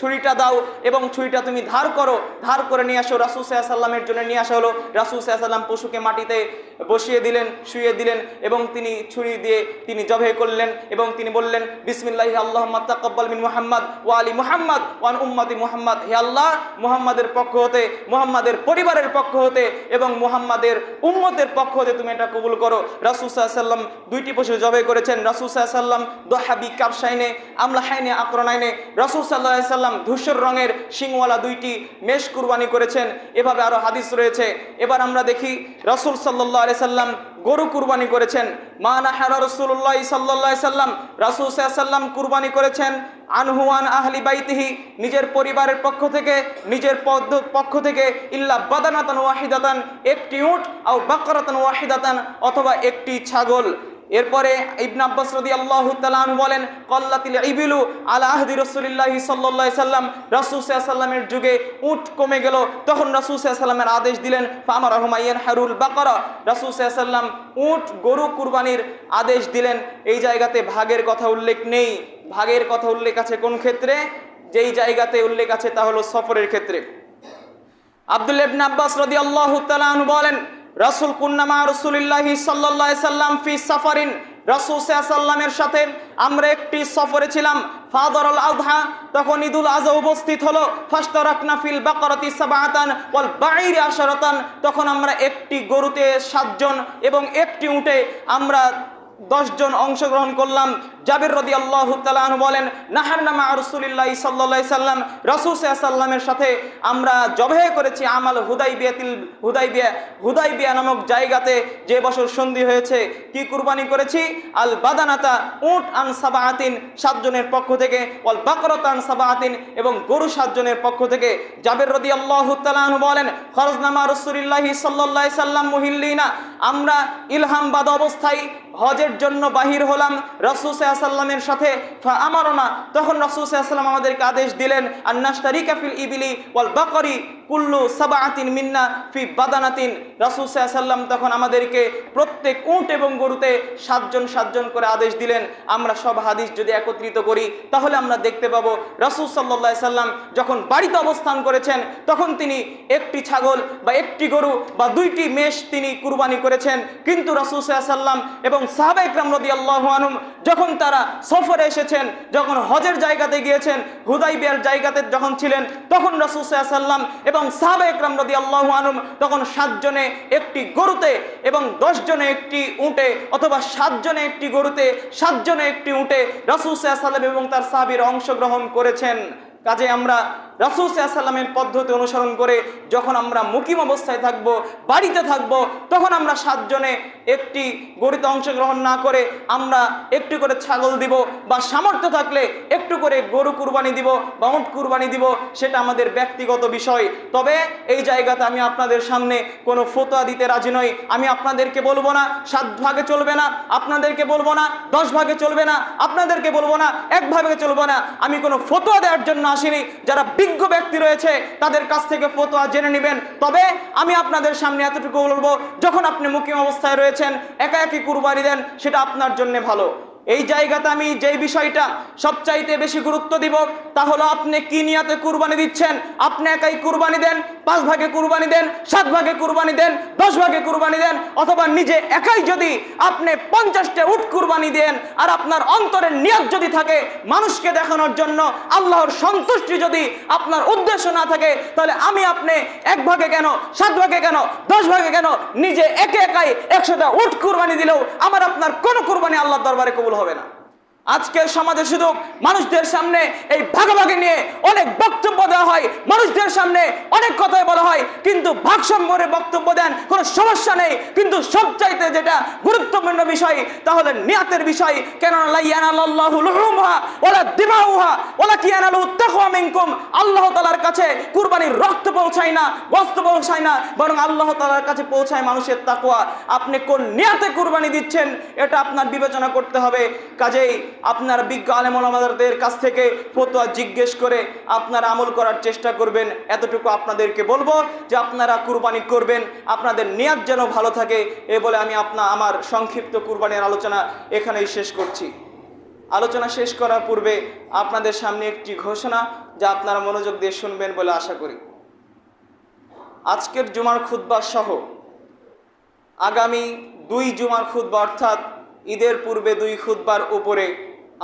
[SPEAKER 1] ছুরিটা দাও এবং ছুরিটা তুমি ধার করো, ধার করে নিয়ে আসো। রাসূল সাল্লাল্লাহু আলাইহি সাল্লামের জন্য নিয়ে আসা হলো। রাসূল সাল্লাল্লাহু আলাইহি সাল্লাম পশুকে মাটিতে বসিয়ে দিলেন, শুইয়ে দিলেন এবং তিনি ছুরি দিয়ে তিনি জবাই করলেন এবং তিনি বললেন, বিসমিল্লাহি আল্লাহুম্মা তাকাব্বাল মিন মুহাম্মদ ওয়া আলি মুহাম্মদ ওয়া আন উম্মতি মুহাম্মদ, হে আল্লাহ, মুহাম্মাদের পক্ষ হতে, মুহাম্মাদের পরিবারের পক্ষ হতে এবং মুহাম্মাদের উম্মতের পক্ষ হতে তুমি এটা কবুল করো। রাসূল সাল্লাল্লাহু আলাইহি সাল্লাম 2টি পশু জবাই করেছেন। রাসূল সাল্লাল্লাহু আলাইহি সাল্লাম দুহাবি কাবশাইনে আমলাহাইনে আকরনাইনে, রাসূল সাল্লাল্লাহু আলাইহি সাল্লাম ধূসর রঙের শিংওয়ালা 2টি মেষ কুরবানি করেছেন। এভাবে আরো হাদিস রয়েছে। এবার আমরা দেখি রাসূল সাল্লাল্লাহু আলাইহি সাল্লাম গরু কুরবানি করেছেন। মা নাহারা রাসূলুল্লাহ সাল্লাল্লাহু আলাইহি সাল্লাম, রাসূল সাল্লাল্লাহু আলাইহি সাল্লাম কুরবানি করেছেন আনহুয়ান আহলি বাইতিহি, নিজের পরিবারের পক্ষ থেকে, নিজের পক্ষ থেকে, ইল্লা বাদানাতান ওয়াহিদাতান, একটি উট, আও বাকরাতান ওয়াহিদাতান, অথবা একটি ছাগল। এরপরে ইবনে আব্বাস রাদিয়াল্লাহু তাআলা আনহু বলেন, কল্লাতিল ইবিলু আলা আহদি রাসূলিল্লাহি সাল্লাল্লাহু আলাইহি সাল্লাম, রাসূল সাল্লাল্লাহু আলাইহি সাল্লামের যুগে উট কমে গেল। তখন রাসূল সাল্লাল্লাহু আলাইহি সাল্লামের আদেশ দিলেন, ফামারহুম ইয়ানহারুল বাকারা, রাসূল সাল্লাল্লাহু আলাইহি সাল্লাম উট, গরু কুরবানির আদেশ দিলেন। এই জায়গাতে ভাগের কথা উল্লেখ নেই। ভাগের কথা উল্লেখ আছে কোন ক্ষেত্রে? যেই জায়গাতে উল্লেখ আছে তা হলো সফরের ক্ষেত্রে। আব্দুল্লাহ ইবনে আব্বাস রাদিয়াল্লাহু তাআলা আনহু বলেন, রাসূল কুন্না মা রাসূলিল্লাহি সাল্লাল্লাহু আলাইহি সাল্লাম ফি সাফারিন, রাসূল সাল্লাল্লাহু আলাইহি সাল্লামের সাথে আমরা একটি সফরে ছিলাম। ফাদরাল আযহা, তখন ঈদুল আযহা উপস্থিত হলো। ফাশতারাকনা ফিল বাকারাতি সাবআতান ওয়াল বাঈরি আশারাতান, তখন আমরা একটি গরুতে 7 জন এবং একটি উটে আমরা 10 জন অংশগ্রহণ করলাম। জাবির রাদিয়াল্লাহু তাআলা আনহু বলেন, নাহারনা মা রাসূলিল্লাহি সাল্লাল্লাহু আলাইহি সাল্লাম, রাসূল সাল্লাল্লাহু আলাইহি সাল্লামের সাথে আমরা জবাই করেছি আমাল হুদাইবিয়া নামক জায়গাতে, যে বছর সন্ধি হয়েছে। কি কুরবানি করেছি? আল বাদানাতা, উট, আন সাবআতিন, 7 জনের পক্ষ থেকে, ওয়াল বাকরাতা আন সাবআতিন, এবং গরু 7 জনের পক্ষ থেকে। জাবির রাদিয়াল্লাহু তাআলা আনহু বলেন, খরজনা মা রাসূলিল্লাহি সাল্লাল্লাহু আলাইহি সাল্লাম মুহিল্লিনা, আমরা ইলহামবাদ অবস্থায় হজের জন্য বাহির হলাম রাসূল সাল্লাল্লাহু আলাইহি সাল্লামের সাথে। ফাআমারনা, তখন রাসূল সাল্লাল্লাহু আলাইহি সাল্লাম আমাদেরকে আদেশ দিলেন, আন্নাশতারিকা ফিল ইবিলি ওয়াল বাকরি কুল্লু সাবআতিন মিন্না ফি বাদানাতিন, রাসূল সাল্লাল্লাহু আলাইহি সাল্লাম তখন আমাদেরকে প্রত্যেক উট এবং গরুতে 7 জন করে আদেশ দিলেন। আমরা সব হাদিস যদি একত্রিত করি তাহলে আমরা দেখতে পাবো রাসূল সাল্লাল্লাহু আলাইহি সাল্লাম যখন বাড়িতে অবস্থান করেছেন তখন তিনি একটি ছাগল বা একটি গরু বা 2টি মেষ তিনি কুরবানি করেছেন। কিন্তু রাসূল সাল্লাল্লাহু আলাইহি সাল্লাম এবং সাহাবা ইকরাম রাদিয়াল্লাহু আনহুম যখন তারা সফরে এসেছেন, যখন হজের জায়গাতে গিয়েছেন, হুদাইবিয়ার জায়গাতে যখন ছিলেন, তখন রাসূল সাল্লাল্লাহু আলাইহি সাল্লাম এবং সাহাবা ইকরাম রাদিয়াল্লাহু আনহুম তখন 7 জনে একটি গরুতে এবং 10 জনে একটি উটে, অথবা 7 জনে একটি গরুতে 7 জনে একটি উটে রাসূল সাল্লাল্লাহু আলাইহি সাল্লাম এবং তার সাহাবীরা অংশগ্রহণ করেছেন। কাজে আমরা রাসূল সাল্লাল্লাহু আলাইহি ওয়াসাল্লামের পদ্ধতি অনুসরণ করে যখন আমরা মুকিম অবস্থায় থাকব, বাড়িতে থাকব, তখন আমরা 7 জনে একটি গরুতে অংশগ্রহণ না করে আমরা একটু করে ছাগল দিব, বা সামর্থ্য থাকলে একটু করে গরু কুরবানি দিব বা উট কুরবানি দিব, সেটা আমাদের ব্যক্তিগত বিষয়। তবে এই জায়গাতে আমি আপনাদের সামনে কোনো ফতোয়া দিতে রাজি নই। আমি আপনাদেরকে বলবো না 7 ভাগে চলবে না, আপনাদেরকে বলবো না 10 ভাগে চলবে না, আপনাদেরকে বলবো না 1 ভাগে চলবো না। আমি কোনো ফতোয়া দেওয়ার জন্য আসিনি। যারা বিজ্ঞ ব্যক্তি রয়েছে তাদের কাছ থেকে ফতোয়া জেনে নেবেন। তবে আমি আপনাদের সামনে এতটুকু বলবো, যখন আপনি মুকিম অবস্থায় রয়েছেন একা একই কুরবানি দেন, সেটা আপনার জন্য ভালো। এই জায়গাতে আমি যেই বিষয়টা সবচাইতে বেশি গুরুত্ব দিব তা হলো আপনি কি নিয়তে কুরবানি দিচ্ছেন। আপনি একাই কুরবানি দেন, 5 ভাগে কুরবানি দেন, 7 ভাগে কুরবানি দেন, 10 ভাগে কুরবানি দেন, অথবা নিজে একাই যদি আপনি 50টা উট কুরবানি দেন, আর আপনার অন্তরের নিয়ত যদি থাকে মানুষকে দেখানোর জন্য, আল্লাহর সন্তুষ্টি যদি আপনার উদ্দেশ্য না থাকে, তাহলে আমি আপনি 1 ভাগে কেন, 7 ভাগে কেন, 10 ভাগে কেন, নিজে একাই 100টা উট কুরবানি দিলেও আমার আপনার কোনো কুরবানি আল্লাহর দরবারে কবুল হবে না। আজকের সমাজে শুধু মানুষদের সামনে এই ভাগাভাগি নিয়ে অনেক বক্তব্য দেওয়া হয়, মানুষদের সামনে অনেক কথাই বলা হয়, কিন্তু ভাগসম্যের বক্তব্য দেন, কোনো সমস্যা নেই। কিন্তু সবচাইতে যেটা গুরুত্বপূর্ণ বিষয় তাহলে নিয়াতের বিষয়। কেননা লা ইয়ানালাল্লাহু লুহুমহা ওয়ালা দিমাউহা ওয়ালাকিন ইয়ানালুহু তাকওয়া মিনকুম। আল্লাহ তাআলার কাছে কুরবানির রক্ত পৌঁছায় না, গোশত পৌঁছায় না, বরং আল্লাহ তাআলার কাছে পৌঁছায় মানুষের তাকওয়া। আপনি কোন নিয়াতে কুরবানি দিচ্ছেন এটা আপনার বিবেচনা করতে হবে। কাজেই আপনারা বিজ্ঞ আলেম ওলামাদের কাছ থেকে ফতোয়া জিজ্ঞেস করে আপনারা আমল করার চেষ্টা করবেন। এতটুকু আপনাদেরকে বলবো যে আপনারা কুরবানি করবেন, আপনাদের নিয়ত যেন ভালো থাকে। এ বলে আমি আমার সংক্ষিপ্ত কুরবানির আলোচনা এখানেই শেষ করছি। আলোচনা শেষ করার পূর্বে আপনাদের সামনে একটি ঘোষণা, যা আপনারা মনোযোগ দিয়ে শুনবেন বলে আশা করি। আজকের জুমার খুতবা সহ আগামী 2 জুমার খুতবা অর্থাৎ ঈদের পূর্বে 2 খুতবার উপরে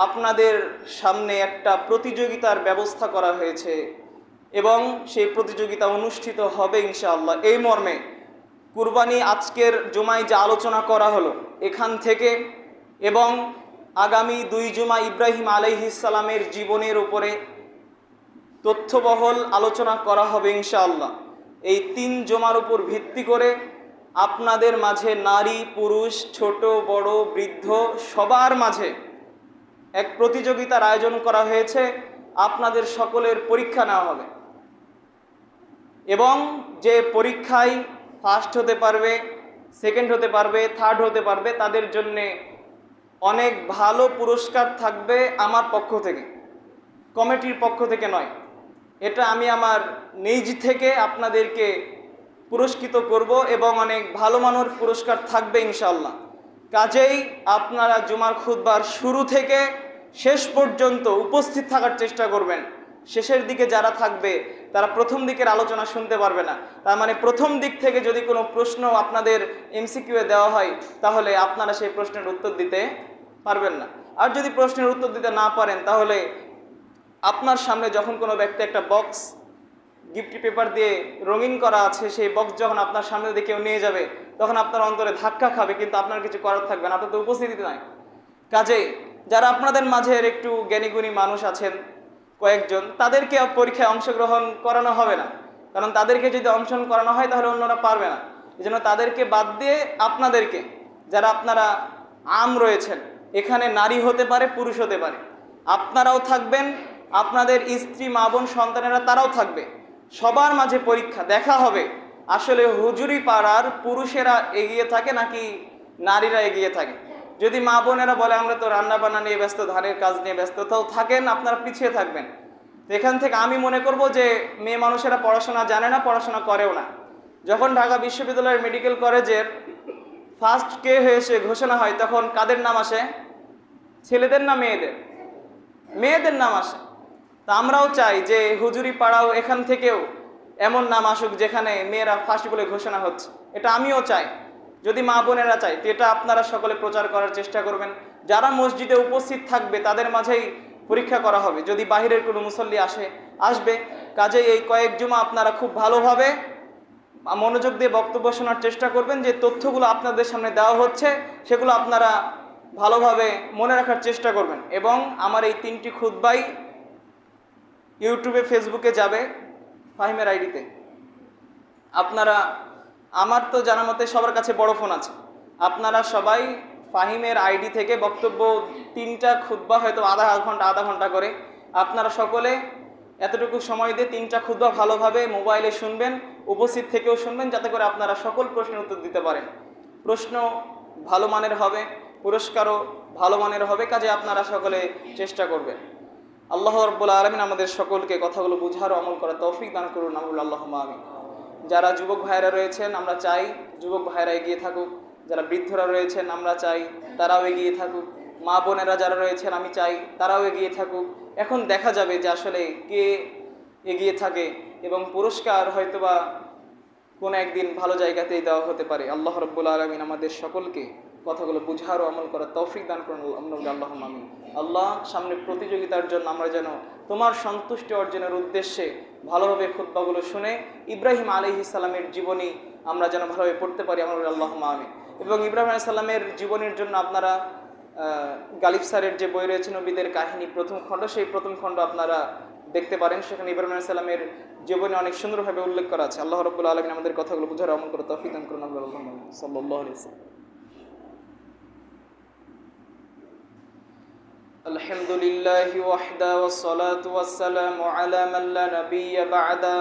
[SPEAKER 1] আপনাদের সামনে একটা প্রতিযোগিতার ব্যবস্থা করা হয়েছে এবং সেই প্রতিযোগিতা অনুষ্ঠিত হবে ইনশাআল্লাহ। এই মর্মে কুরবানি আজকের জুমায় যে আলোচনা করা হলো এখান থেকে, এবং আগামী 2 জুমা ইব্রাহিম আলাইহিস সালামের জীবনের উপরে তথ্যবহল আলোচনা করা হবে ইনশাআল্লাহ। এই 3 জুমার উপর ভিত্তি করে আপনাদের মাঝে নারী পুরুষ ছোট বড় বৃদ্ধ সবার মাঝে এক প্রতিযোগিতার আয়োজন করা হয়েছে। আপনাদের সকলের পরীক্ষা নেওয়া হবে এবং যে পরীক্ষায় ফার্স্ট হতে পারবে, সেকেন্ড হতে পারবে, থার্ড হতে পারবে, তাদের জন্যে অনেক ভালো পুরস্কার থাকবে আমার পক্ষ থেকে, কমিটির পক্ষ থেকে নয়। এটা আমি আমার নিজ থেকে আপনাদেরকে পুরস্কৃত করব এবং অনেক ভালো মানের পুরস্কার থাকবে ইনশাআল্লাহ। কাজেই আপনারা জুমার খুতবার শুরু থেকে শেষ পর্যন্ত উপস্থিত থাকার চেষ্টা করবেন। শেষের দিকে যারা থাকবে তারা প্রথম দিকের আলোচনা শুনতে পারবে না। তার মানে প্রথম দিক থেকে যদি কোনো প্রশ্ন আপনাদের এমসিকিউ দেওয়া হয় তাহলে আপনারা সেই প্রশ্নের উত্তর দিতে পারবেন না। আর যদি প্রশ্নের উত্তর দিতে না পারেন তাহলে আপনার সামনে যখন কোনো ব্যক্তি একটা বক্স গিফট পেপার দিয়ে রঙিন করা আছে, সেই বক্স যখন আপনার সামনে দিয়ে কেউ নিয়ে যাবে তখন আপনার অন্তরে ধাক্কা খাবে, কিন্তু আপনার কিছু করার থাকবে না, আপনার তো উপস্থিতি নাই। কাজেই যারা আপনাদের মাঝের একটু জ্ঞানীগুণী মানুষ আছেন কয়েকজন, তাদেরকে পরীক্ষায় অংশগ্রহণ করানো হবে না, কারণ তাদেরকে যদি অংশগ্রহণ করানো হয় তাহলে অন্যরা পারবে না। এই জন্য তাদেরকে বাদ দিয়ে আপনাদেরকে, যারা আপনারা আম রয়েছেন, এখানে নারী হতে পারে পুরুষ হতে পারে, আপনারাও থাকবেন, আপনাদের স্ত্রী মা বোন সন্তানেরা তারাও থাকবে। সবার মাঝে পরীক্ষা, দেখা হবে আসলে হুজুরি পাড়ার পুরুষেরা এগিয়ে থাকে নাকি নারীরা এগিয়ে থাকে। যদি মা বোনেরা বলে আমরা তো রান্না বান্না নিয়ে ব্যস্ত, ধানের কাজ নিয়ে ব্যস্ত, তাও থাকেন, আপনারা পিছিয়ে থাকবেন। এখান থেকে আমি মনে করব যে মেয়ে মানুষেরা পড়াশোনা জানে না, পড়াশোনা করেও না। যখন ঢাকা বিশ্ববিদ্যালয়ের মেডিকেল কলেজের ফার্স্ট কে হয়েছে ঘোষণা হয় তখন কাদের নাম আসে? ছেলেদের না মেয়েদের? মেয়েদের নাম আসে। তা আমরাও চাই যে হুজুরি পাড়াও এখান থেকেও এমন নাম আসুক যেখানে মেয়েরা ফার্স্ট বলে ঘোষণা হচ্ছে। এটা আমিও চাই, যদি মা বোনেরা চাই তো এটা আপনারা সকলে প্রচার করার চেষ্টা করবেন। যারা মসজিদে উপস্থিত থাকবে তাদের মাঝেই পরীক্ষা করা হবে, যদি বাহিরের কোনো মুসল্লি আসবে। কাজেই এই কয়েক জুমা আপনারা খুব ভালোভাবে মনোযোগ দিয়ে বক্তব্য শোনার চেষ্টা করবেন। যে তথ্যগুলো আপনাদের সামনে দেওয়া হচ্ছে সেগুলো আপনারা ভালোভাবে মনে রাখার চেষ্টা করবেন। এবং আমার এই 3টি খুতবাই ইউটিউবে ফেসবুকে যাবে ফাহিমের আইডিতে। আপনারা, আমার তো জানা মতে সবার কাছে বড় ফোন আছে, আপনারা সবাই ফাহিমের আইডি থেকে বক্তব্য 3টা খুতবা, হয়তো আধা ঘন্টা করে, আপনারা সকলে এতটুকু সময় দিয়ে 3টা খুতবা ভালোভাবে মোবাইলে শুনবেন, উপস্থিত থেকেও শুনবেন, যাতে করে আপনারা সকল প্রশ্নের উত্তর দিতে পারেন। প্রশ্ন ভালো মানের হবে, পুরস্কারও ভালো মানের হবে, কাজে আপনারা সকলে চেষ্টা করবেন। আল্লাহ রাব্বুল আলামিন আমাদের সকলকে কথাগুলো বুঝার ও আমল করার তৌফিক দান করুন, আল্লাহুম্মা আমিন। যারা যুবক ভাইরা রয়েছেন, আমরা চাই যুবক ভাইরা এগিয়ে থাকুক। যারা বৃদ্ধরা রয়েছেন, আমরা চাই তারাও এগিয়ে থাকুক। মা বোনেরা যারা রয়েছেন, আমি চাই তারাও এগিয়ে থাকুক। এখন দেখা যাবে যে আসলে কে এগিয়ে থাকে, এবং পুরস্কার হয়তোবা কোনো একদিন ভালো জায়গাতেই দেওয়া হতে পারে। আল্লাহ রাব্বুল আলামিন আমাদের সকলকে কথাগুলো বুঝার ও আমল করার তৌফিক দান করুন, আল্লাহুম্মা আমিন। আল্লাহ, সামনে প্রতিযোগিতার জন্য আমরা যেন তোমার সন্তুষ্টি অর্জনের উদ্দেশ্যে ভালোভাবে খুতবাগুলো শুনে ইব্রাহিম আলাইহিস সালামের জীবনী আমরা যেন ভালোভাবে পড়তে পারি, আল্লাহুম্মা আমিন। এবং ইব্রাহিম আলাইহিস সালামের জীবনীর জন্য আপনারা গালিব স্যারের যে বই রয়েছে নবীদের কাহিনী প্রথম খণ্ড, সেই প্রথম খণ্ড আপনারা দেখতে পারেন। সেখানে ইব্রাহিম আলাইহিস সালামের জীবনে অনেক সুন্দরভাবে উল্লেখ করা আছে। আল্লাহ রাব্বুল আলামিন আমাদের কথাগুলো বুঝার আমল করার তৌফিক দান করুন, আল্লাহুম্মা আমিন। সাল্লাল্লাহু আলাইহি ওয়াসাল্লাম। আলহামদুলিল্লাহি ওয়াহদা ওয়াসসালাতু ওয়াসসালামু আলা মান লা নাবিয়্যা বা'দা।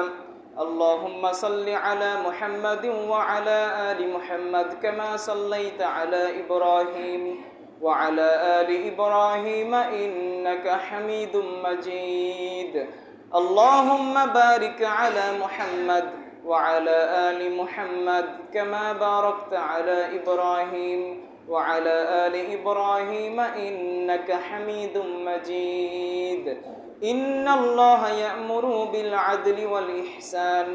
[SPEAKER 1] আল্লাহুম্মা সাল্লি আলা মুহাম্মাদিন ওয়া আলা আলি মুহাম্মাদ কামা সাল্লাইতা আলা ইব্রাহিম ওয়া আলা আলি ইব্রাহিম ইন্নাকা হামিদুম মাজিদ। আল্লাহুম্মা বারিক আলা মুহাম্মাদ ওয়া আলা আলি মুহাম্মাদ কামা বারাকতা আলা ইব্রাহিম وعلى آل إبراهيم إنك حميد مجيد. إن الله يأمر بالعدل والإحسان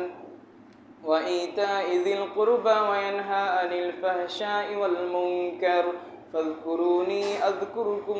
[SPEAKER 1] وإيتاء ذي القربى وينهى عن الفحشاء والمنكر فاذكروني أذكركم